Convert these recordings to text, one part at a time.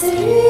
Je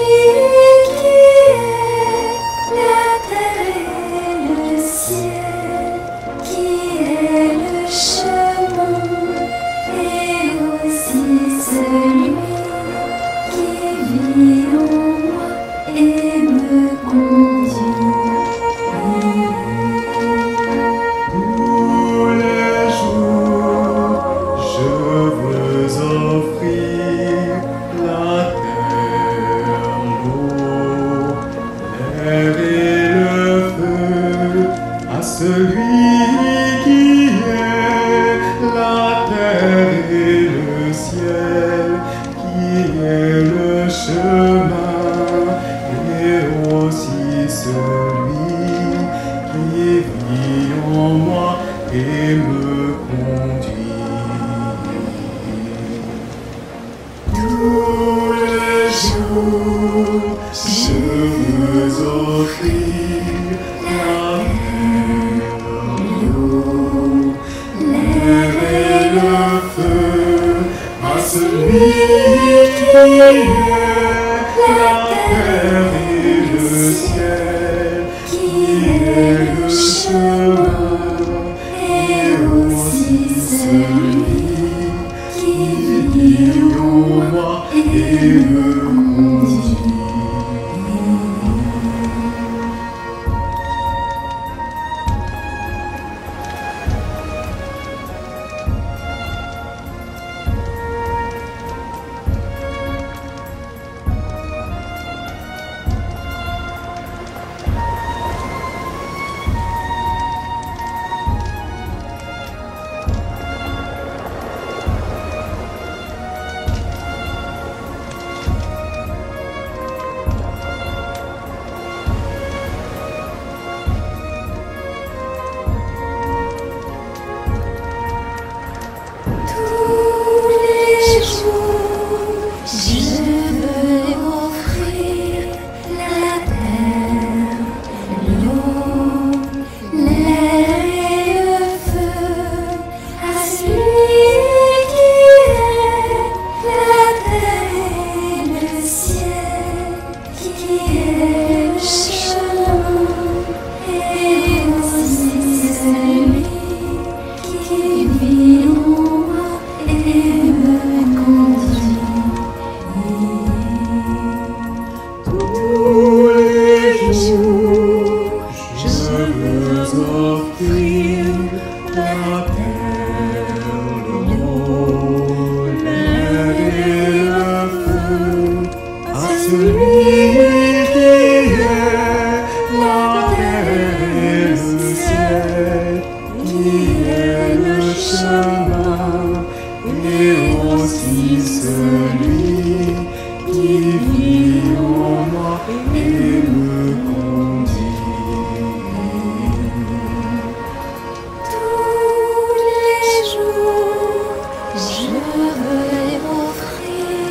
veux offrir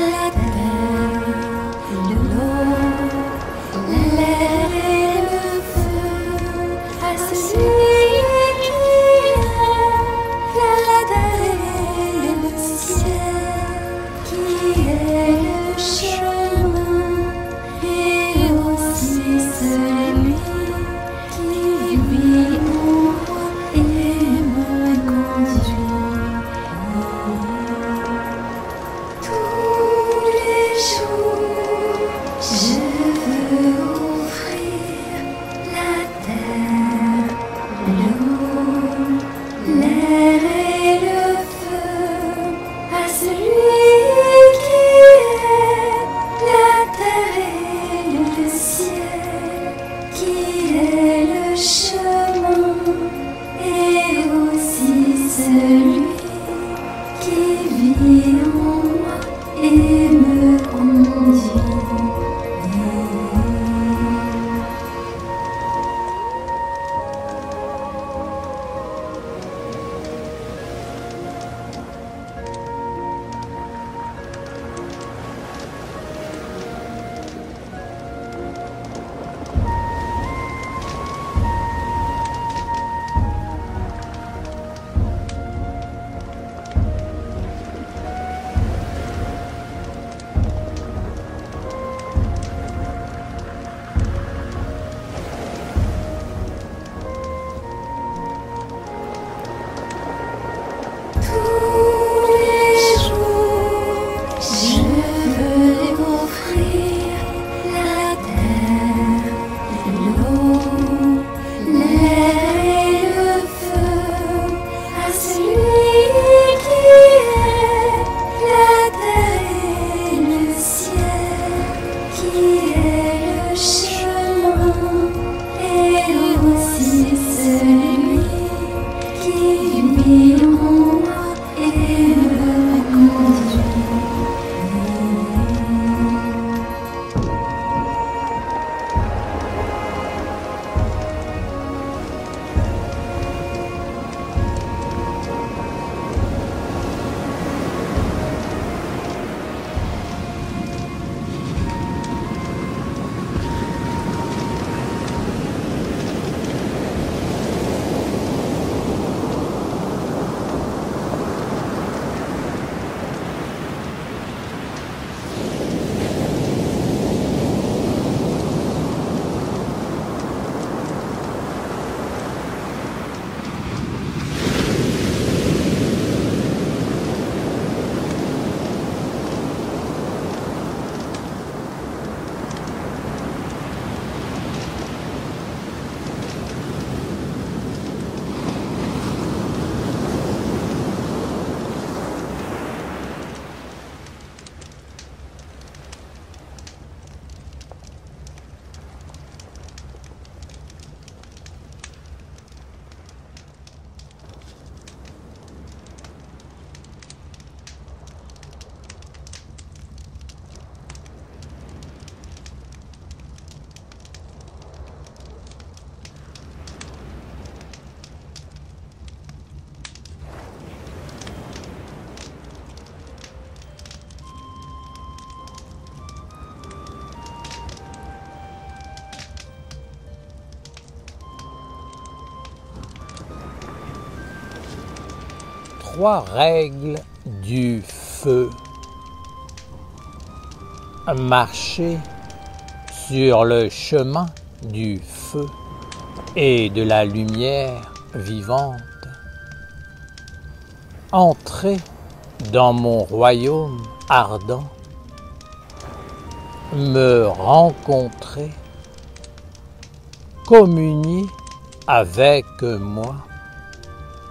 la terre, l'eau. 3 règles du feu. Marcher sur le chemin du feu et de la lumière vivante. Entrer dans mon royaume ardent. Me rencontrer, communier avec moi,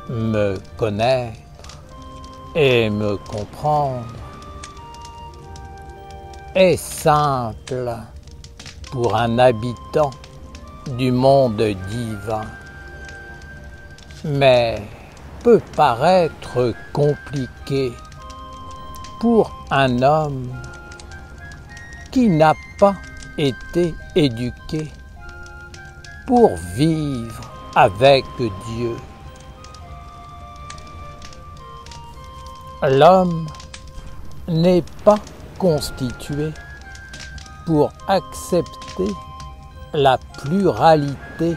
me connaître et me comprendre est simple pour un habitant du monde divin, mais peut paraître compliqué pour un homme qui n'a pas été éduqué pour vivre avec Dieu. L'homme n'est pas constitué pour accepter la pluralité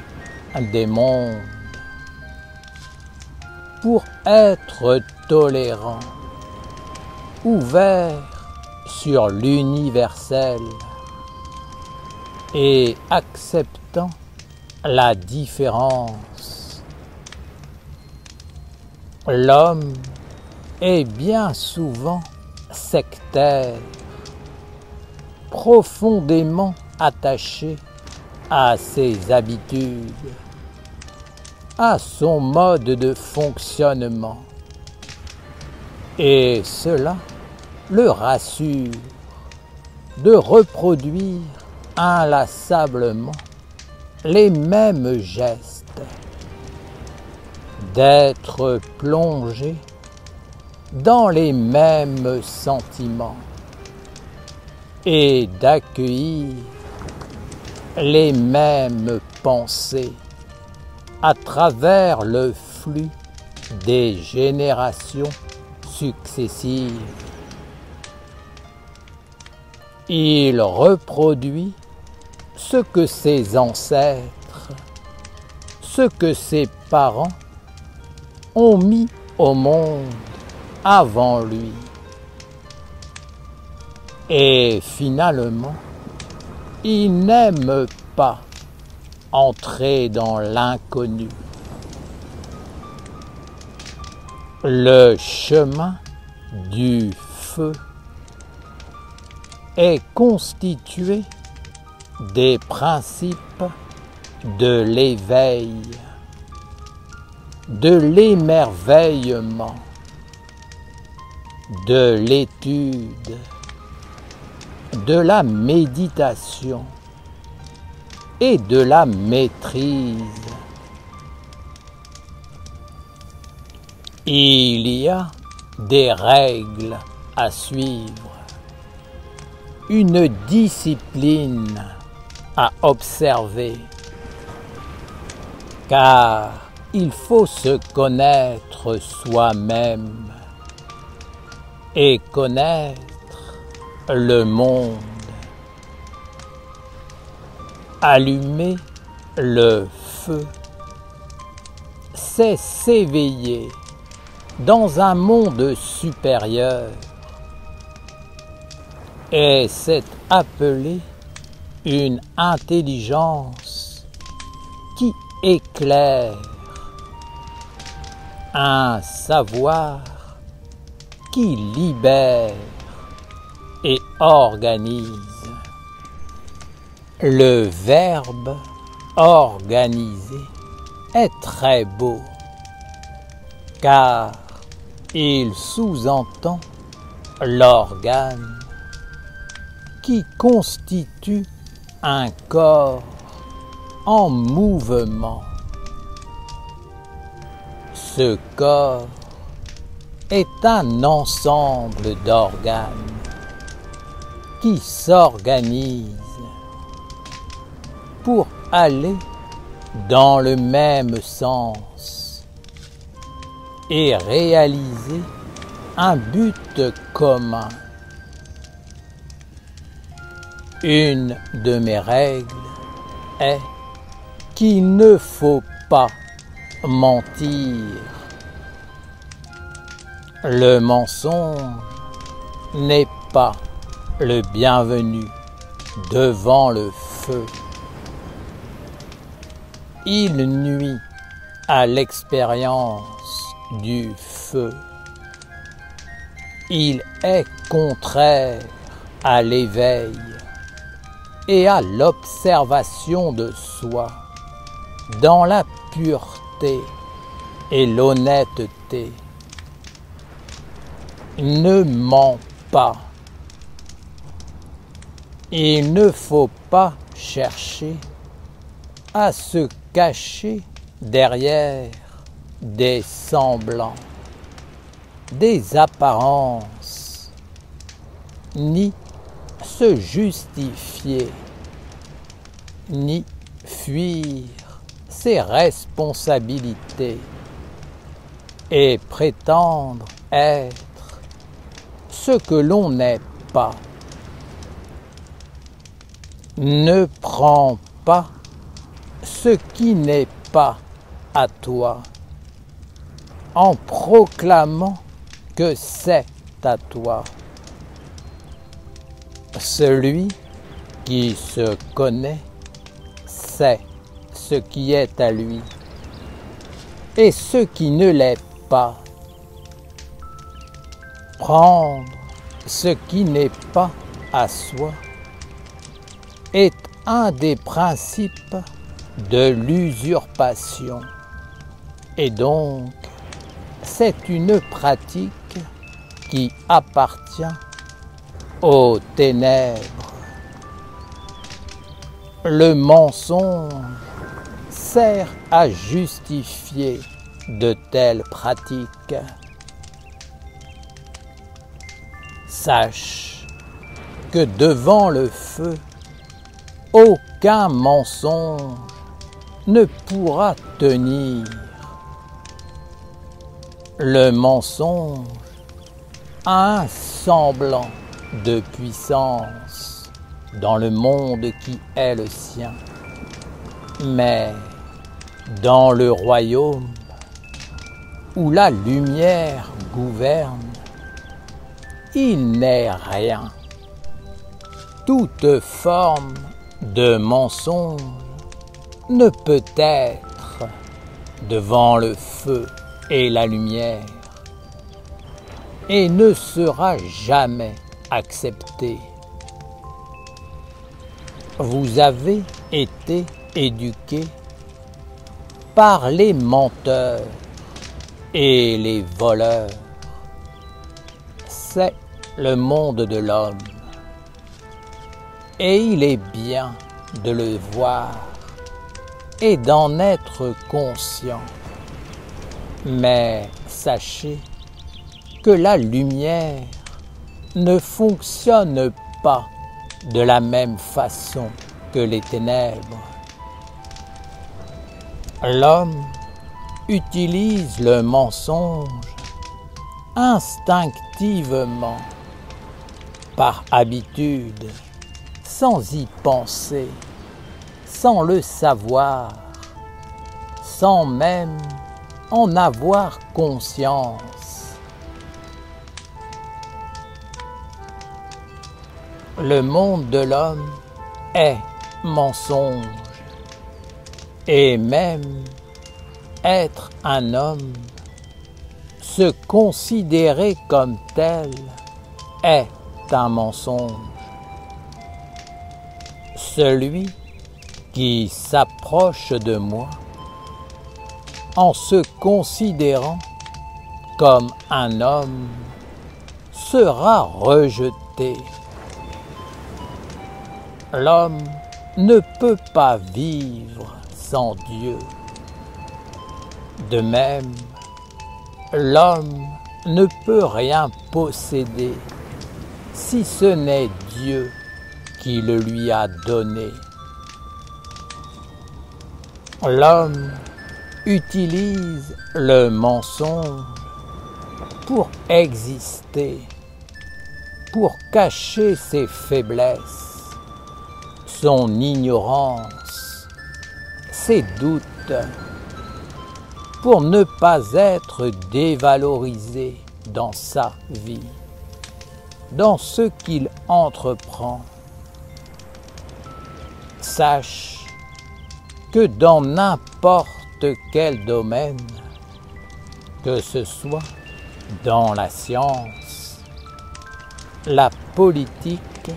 des mondes, pour être tolérant, ouvert sur l'universel et acceptant la différence. L'homme est bien souvent sectaire, profondément attaché à ses habitudes, à son mode de fonctionnement, et cela le rassure de reproduire inlassablement les mêmes gestes, d'être plongé dans les mêmes sentiments et d'accueillir les mêmes pensées à travers le flux des générations successives. Il reproduit ce que ses ancêtres, ce que ses parents ont mis au monde avant lui. Et finalement, il n'aime pas entrer dans l'inconnu. Le chemin du feu est constitué des principes de l'éveil, de l'émerveillement, de l'étude, de la méditation et de la maîtrise. Il y a des règles à suivre, une discipline à observer, car il faut se connaître soi-même et connaître le monde. Allumer le feu, c'est s'éveiller dans un monde supérieur, et c'est appeler une intelligence qui éclaire, un savoir qui libère et organise. Le verbe organiser est très beau, car il sous-entend l'organe qui constitue un corps en mouvement. Ce corps est un ensemble d'organes qui s'organisent pour aller dans le même sens et réaliser un but commun. Une de mes règles est qu'il ne faut pas mentir. Le mensonge n'est pas le bienvenu devant le feu. Il nuit à l'expérience du feu. Il est contraire à l'éveil et à l'observation de soi dans la pureté et l'honnêteté. Ne ment pas. Il ne faut pas chercher à se cacher derrière des semblants, des apparences, ni se justifier, ni fuir ses responsabilités et prétendre être ce que l'on n'est pas. Ne prends pas ce qui n'est pas à toi en proclamant que c'est à toi. Celui qui se connaît sait ce qui est à lui et ce qui ne l'est pas. Prendre ce qui n'est pas à soi est un des principes de l'usurpation et donc c'est une pratique qui appartient aux ténèbres. Le mensonge sert à justifier de telles pratiques. Sache que devant le feu, aucun mensonge ne pourra tenir. Le mensonge a un semblant de puissance dans le monde qui est le sien, mais dans le royaume où la lumière gouverne, il n'est rien. Toute forme de mensonge ne peut être devant le feu et la lumière et ne sera jamais accepté. Vous avez été éduqués par les menteurs et les voleurs. C'est le monde de l'homme et il est bien de le voir et d'en être conscient. Mais sachez que la lumière ne fonctionne pas de la même façon que les ténèbres. L'homme utilise le mensonge instinctivement, par habitude, sans y penser, sans le savoir, sans même en avoir conscience. Le monde de l'homme est mensonge et même être un homme, se considérer comme tel est un mensonge. Celui qui s'approche de moi en se considérant comme un homme sera rejeté. L'homme ne peut pas vivre sans Dieu. De même, l'homme ne peut rien posséder si ce n'est Dieu qui le lui a donné. L'homme utilise le mensonge pour exister, pour cacher ses faiblesses, son ignorance, ses doutes, pour ne pas être dévalorisé dans sa vie, dans ce qu'il entreprend. Sache que dans n'importe quel domaine, que ce soit dans la science, la politique,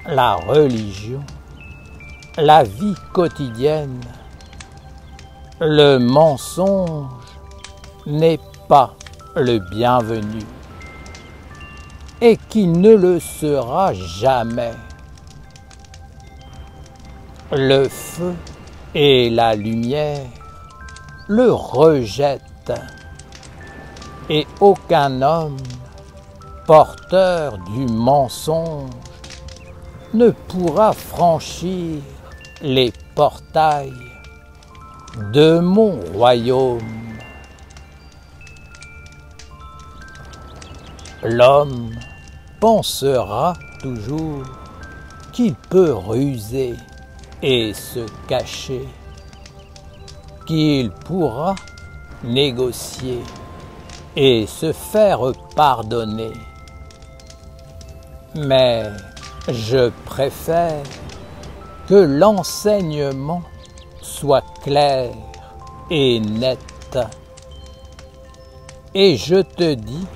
la religion, la vie quotidienne, le mensonge n'est pas le bienvenu et qui ne le sera jamais. Le feu et la lumière le rejettent et aucun homme porteur du mensonge ne pourra franchir les portails de mon royaume. L'homme pensera toujours qu'il peut ruser et se cacher, qu'il pourra négocier et se faire pardonner. Mais je préfère que l'enseignement soit clair et net. Et je te dis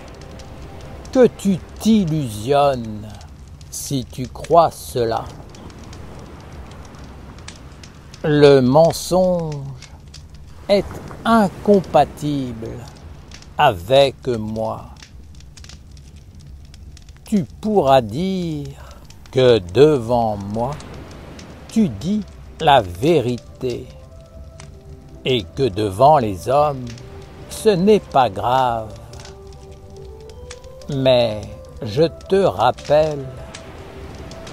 que tu t'illusionnes si tu crois cela. Le mensonge est incompatible avec moi. Tu pourras dire que devant moi, tu dis la vérité et que devant les hommes, ce n'est pas grave. Mais je te rappelle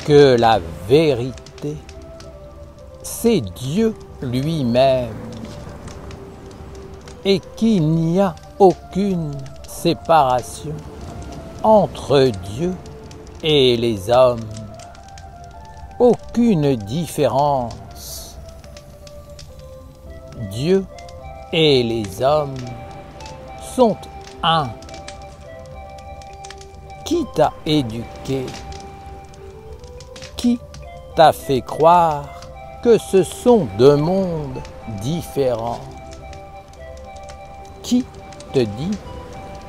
que la vérité, c'est Dieu lui-même et qu'il n'y a aucune séparation entre Dieu et les hommes, aucune différence. Dieu et les hommes sont un. Qui t'a éduqué? Qui t'a fait croire que ce sont deux mondes différents? Qui te dit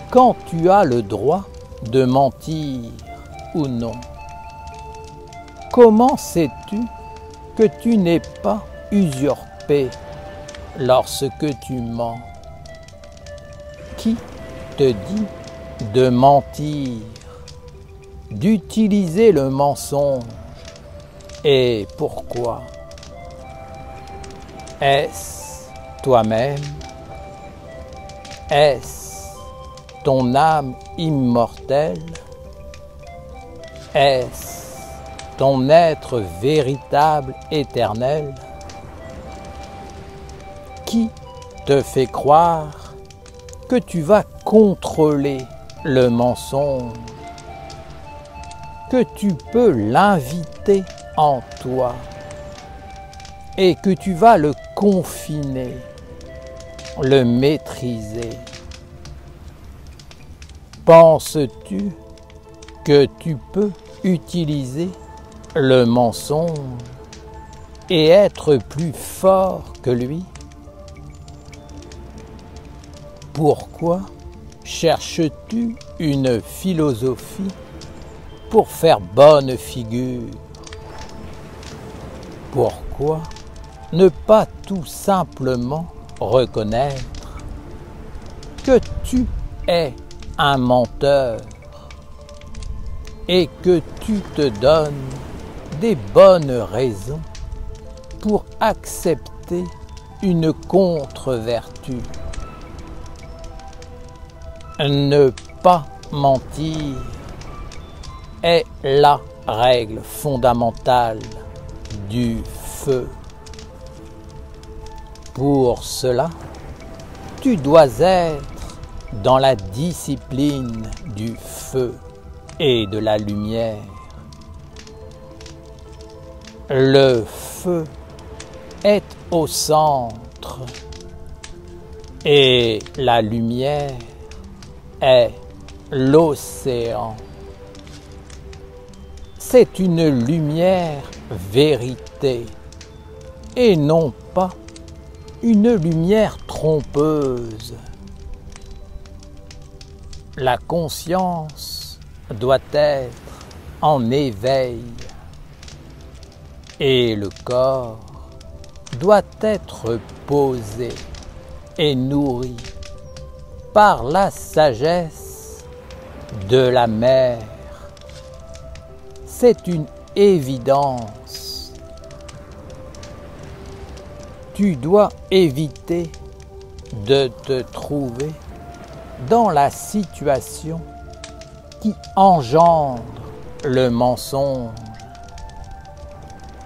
quand tu as le droit de mentir ou non? Comment sais-tu que tu n'es pas usurpé lorsque tu mens? Qui te dit de mentir, d'utiliser le mensonge? Et pourquoi? Est-ce toi-même? Est-ce ton âme immortelle? Est-ce ton être véritable éternel? Qui te fait croire que tu vas contrôler le mensonge, que tu peux l'inviter en toi et que tu vas le confiner, le maîtriser? Penses-tu que tu peux utiliser le mensonge et être plus fort que lui? Pourquoi cherches-tu une philosophie pour faire bonne figure? Pourquoi ne pas tout simplement reconnaître que tu es un menteur et que tu te donnes des bonnes raisons pour accepter une contre-vertu? Ne pas mentir est la règle fondamentale du feu. Pour cela, tu dois être dans la discipline du feu et de la lumière. Le feu est au centre et la lumière est l'océan. C'est une lumière vérité et non pas une lumière trompeuse. La conscience doit être en éveil et le corps doit être posé et nourri par la sagesse de la mer. C'est une évidence. Tu dois éviter de te trouver dans la situation qui engendre le mensonge.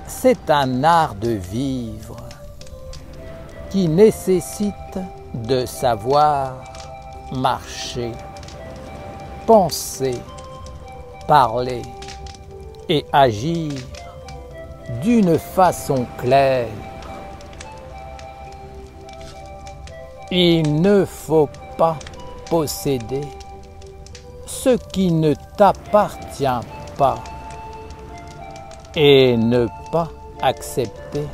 C'est un art de vivre qui nécessite de savoir marcher, penser, parler et agir d'une façon claire. Il ne faut pas posséder ce qui ne t'appartient pas et ne pas accepter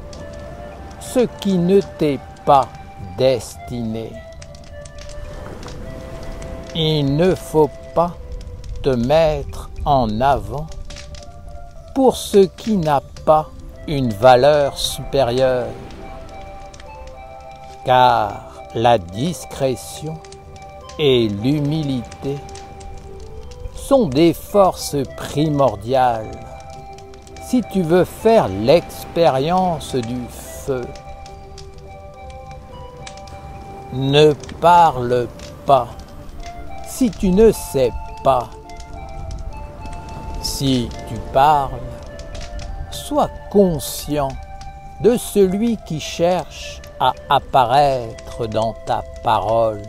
ce qui ne t'est pas destiné. Il ne faut pas te mettre en avant pour ce qui n'a pas une valeur supérieure, car la discrétion et l'humilité sont des forces primordiales si tu veux faire l'expérience du feu. Ne parle pas si tu ne sais pas. Si tu parles, sois conscient de celui qui cherche à apparaître dans ta parole.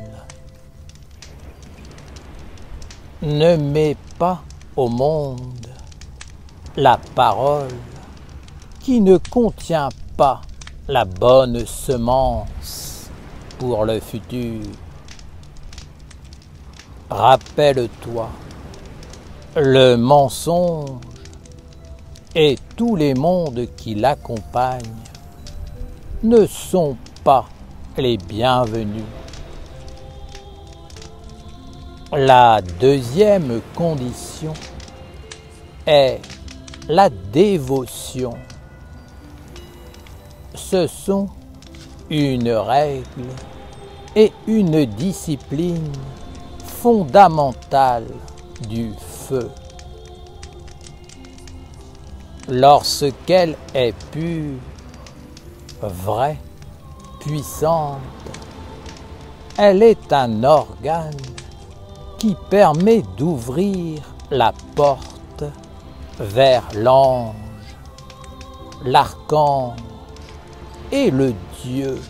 Ne mets pas au monde la parole qui ne contient pas la bonne semence pour le futur. Rappelle-toi, le mensonge et tous les mondes qui l'accompagnent ne sont pas les bienvenus. La deuxième condition est la dévotion. Ce sont une règle et une discipline fondamentale du feu. Lorsqu'elle est pure, vraie, puissante, elle est un organe qui permet d'ouvrir la porte vers l'ange, l'archange et le Dieu.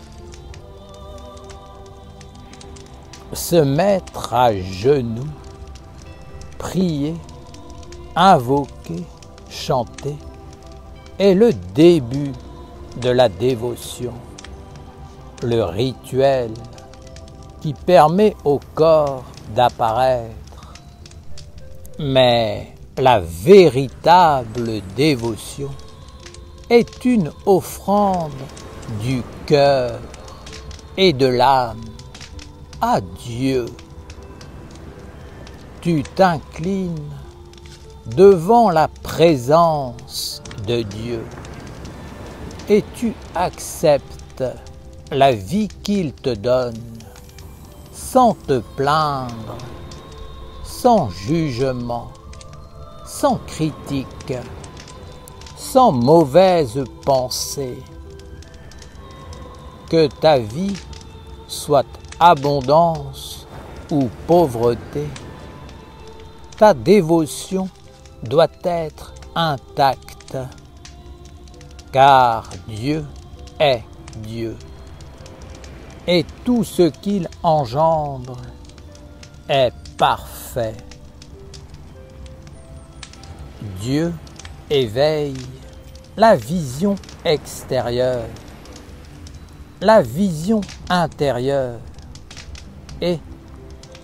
Se mettre à genoux, prier, invoquer, chanter est le début de la dévotion, le rituel qui permet au corps d'apparaître. Mais la véritable dévotion est une offrande du cœur et de l'âme à Dieu. Tu t'inclines devant la présence de Dieu et tu acceptes la vie qu'il te donne sans te plaindre, sans jugement, sans critique, sans mauvaise pensée. Que ta vie soit abondance ou pauvreté, ta dévotion doit être intacte, car Dieu est Dieu, et tout ce qu'il engendre est parfait. Dieu éveille la vision extérieure, la vision intérieure et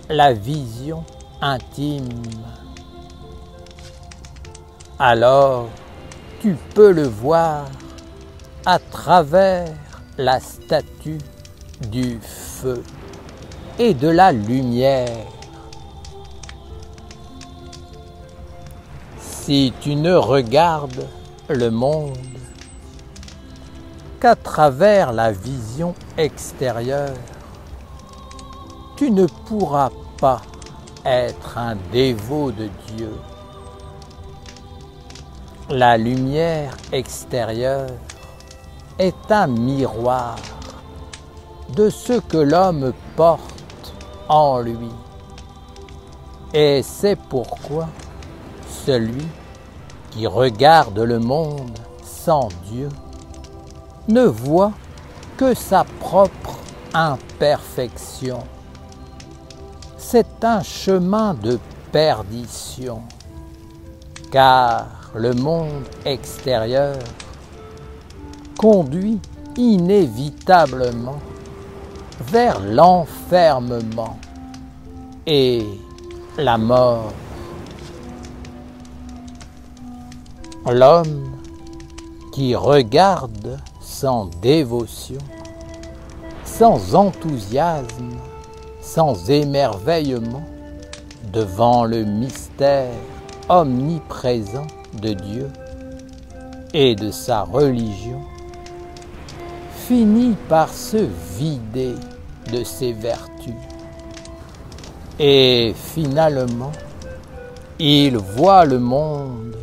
la vision intime. Alors tu peux le voir à travers la statue du feu et de la lumière. Si tu ne regardes le monde qu'à travers la vision extérieure, tu ne pourras pas être un dévot de Dieu. La lumière extérieure est un miroir de ce que l'homme porte en lui. Et c'est pourquoi celui qui regarde le monde sans Dieu ne voit que sa propre imperfection. C'est un chemin de perdition, car le monde extérieur conduit inévitablement vers l'enfermement et la mort. L'homme qui regarde sans dévotion, sans enthousiasme, sans émerveillement devant le mystère omniprésent de Dieu et de sa religion, finit par se vider de ses vertus. Et finalement, il voit le monde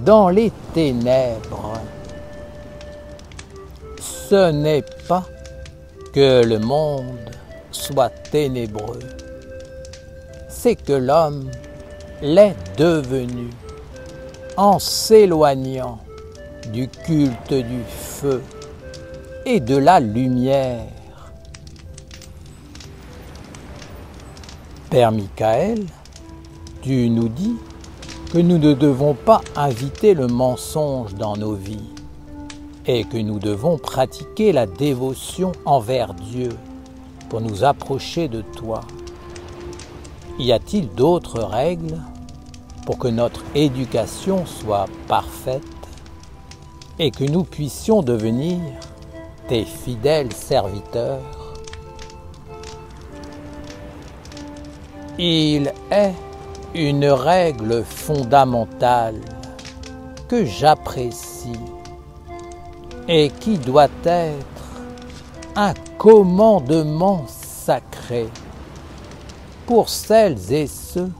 dans les ténèbres. Ce n'est pas que le monde soit ténébreux, c'est que l'homme l'est devenu en s'éloignant du culte du feu et de la lumière. Père Michael, tu nous dis que nous ne devons pas inviter le mensonge dans nos vies et que nous devons pratiquer la dévotion envers Dieu pour nous approcher de toi. Y a-t-il d'autres règles pour que notre éducation soit parfaite et que nous puissions devenir tes fidèles serviteurs? Il est une règle fondamentale que j'apprécie et qui doit être un commandement sacré pour celles et ceux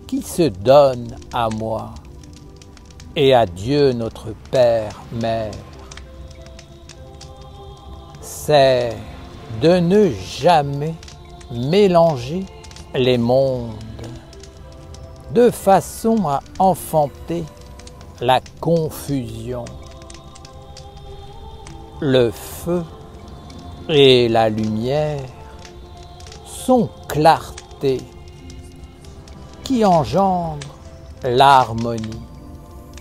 qui se donnent à moi et à Dieu notre Père, Mère. C'est de ne jamais mélanger les mondes de façon à enfanter la confusion. Le feu et la lumière sont clarté qui engendre l'harmonie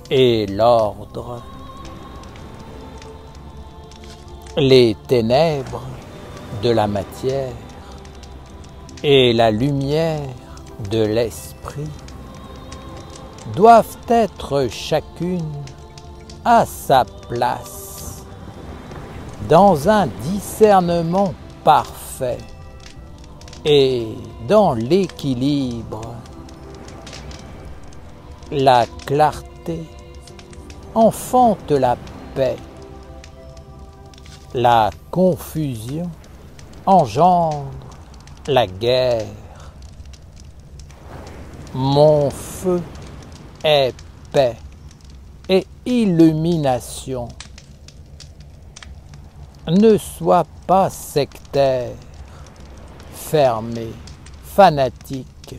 et l'ordre. Les ténèbres de la matière et la lumière de l'esprit doivent être chacune à sa place, dans un discernement parfait et dans l'équilibre. La clarté enfante la paix, la confusion engendre la guerre. Mon feu est paix et illumination. Ne sois pas sectaire, fermé, fanatique,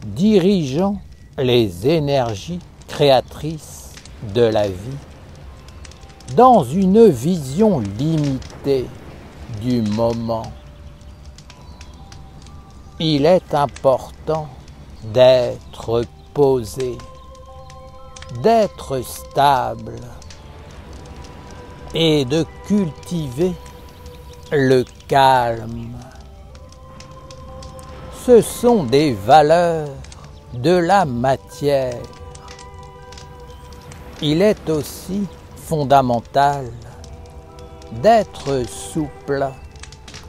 dirigeant les énergies créatrices de la vie dans une vision limitée du moment. Il est important d'être posé, d'être stable et de cultiver le calme. ce sont des valeurs de la matière. Il est aussi fondamental d'être souple,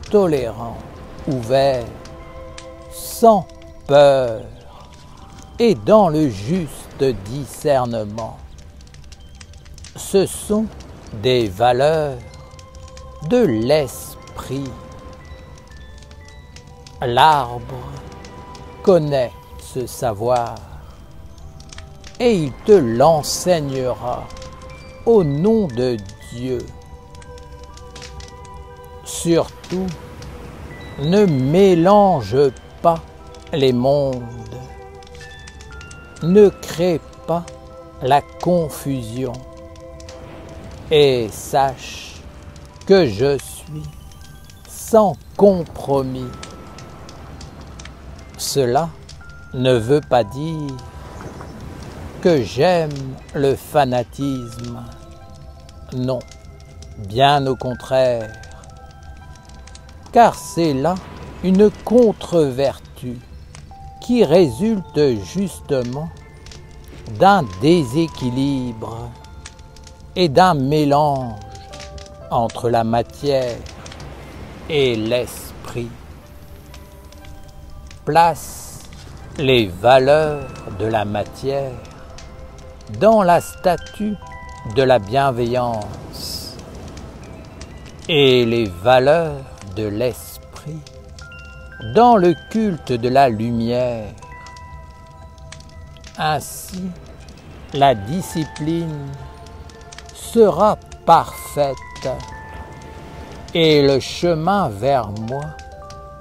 tolérant, ouvert, sans peur et dans le juste discernement. Ce sont des valeurs de l'esprit. L'arbre connaît ce savoir et il te l'enseignera au nom de Dieu. Surtout, ne mélange pas les mondes. Ne crée pas la confusion. Et sache que je suis sans compromis. Cela ne veut pas dire que j'aime le fanatisme. Non, bien au contraire. Car c'est là une contre-vertu qui résulte justement d'un déséquilibre et d'un mélange entre la matière et l'esprit. Place les valeurs de la matière dans la statue de la bienveillance et les valeurs de l'esprit dans le culte de la lumière. Ainsi, la discipline sera parfaite et le chemin vers moi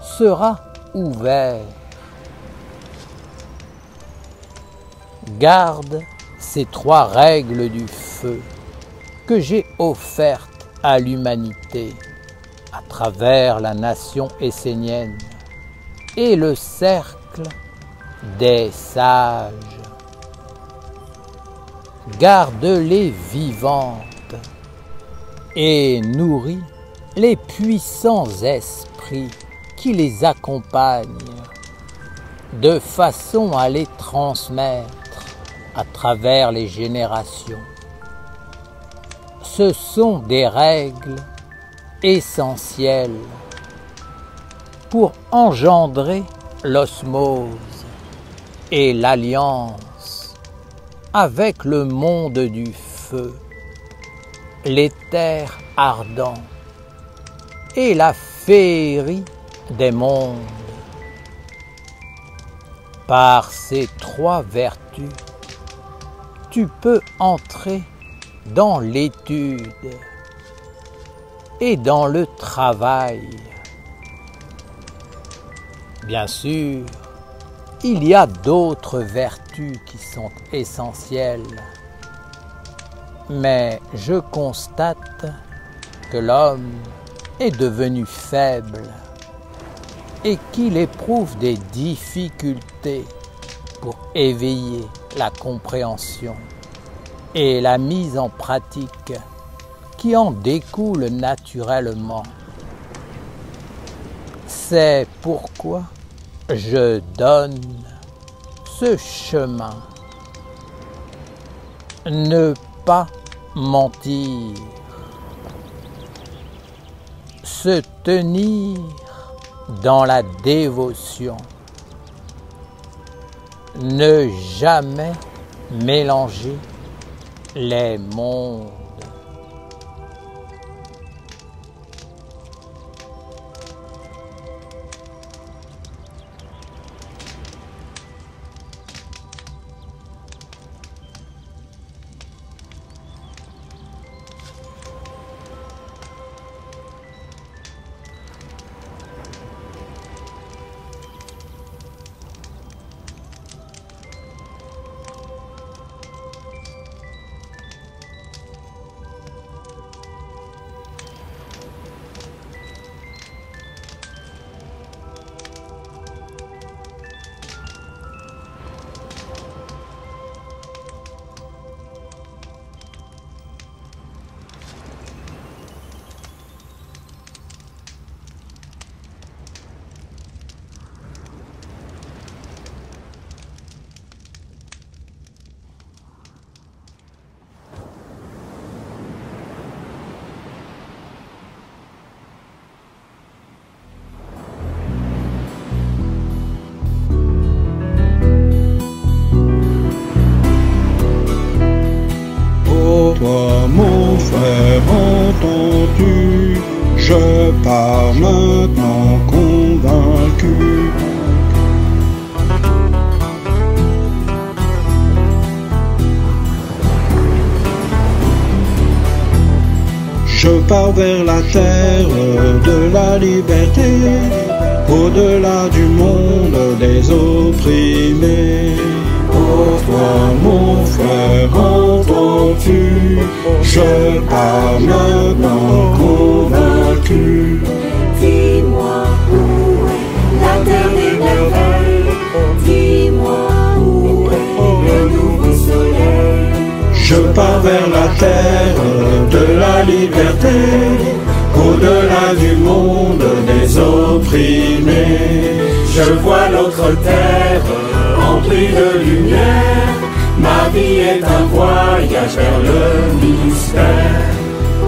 sera ouvert. Garde ces 3 règles du feu que j'ai offertes à l'humanité à travers la nation essénienne et le cercle des sages. Garde-les vivantes et nourris les puissants esprits qui les accompagnent de façon à les transmettre à travers les générations. Ce sont des règles essentielles pour engendrer l'osmose et l'alliance avec le monde du feu, l'éther ardent et la féerie des mondes. Par ces 3 vertus, tu peux entrer dans l'étude et dans le travail. Bien sûr, il y a d'autres vertus qui sont essentielles, mais je constate que l'homme est devenu faible et qu'il éprouve des difficultés pour éveiller la compréhension et la mise en pratique qui en découle naturellement. C'est pourquoi je donne ce chemin. Ne pas mentir. Se tenir dans la dévotion. Ne jamais mélanger les mondes. toi mon frère, entends-tu? Je pars maintenant convaincu. Je pars vers la terre de la liberté, au-delà du monde des opprimés. Oh toi mon frère, entends-tu? Je pars maintenant convaincu. Dis-moi où est la terre des merveilles, dis-moi où est le nouveau soleil. Je pars vers la terre de la liberté, au-delà du monde des opprimés. Je vois l'autre terre remplie de lumière. Ma vie est un voyage vers le mystère.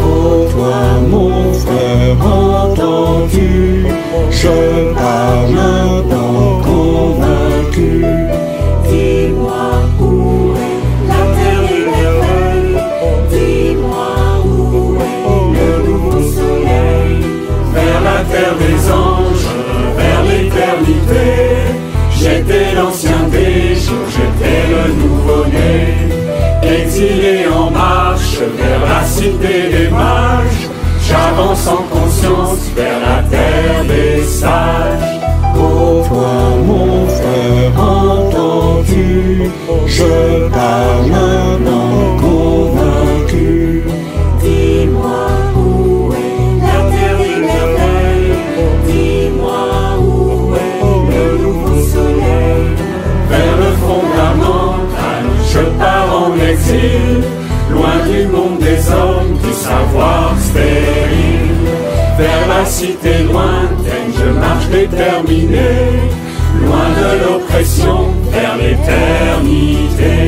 Oh toi mon frère, entends-tu? Je pars maintenant convaincu. Dis-moi où est la terre des merveilles, dis-moi où est le nouveau soleil. Vers la terre des anges, vers l'éternité. J'étais l'ancien des jours, j'étais le nouveau-né. Exilé en marche vers la cité des mages. J'avance en conscience vers la terre des sages. Oh toi mon frère, entends-tu? Je pars maintenant convaincu. Dis-moi où est la terre des merveilles, dis-moi où est le nouveau soleil. Vers le fondamental, je pars en exil, loin du monde des hommes, du savoir stérile. Vers la cité lointaine, je marche déterminé, loin de l'oppression, vers l'éternité.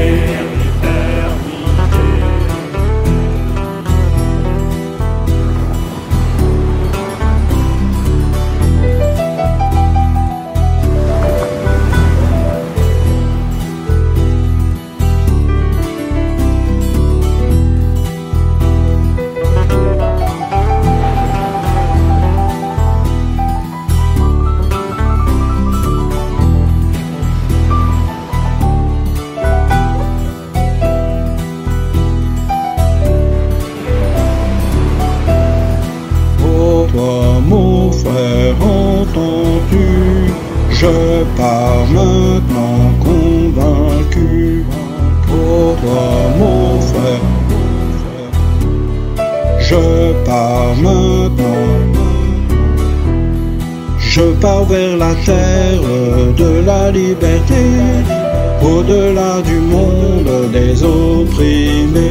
Toi mon frère, entends-tu? Je pars maintenant convaincu. Oh toi mon frère, je pars maintenant. Je pars vers la terre de la liberté, au-delà du monde des opprimés.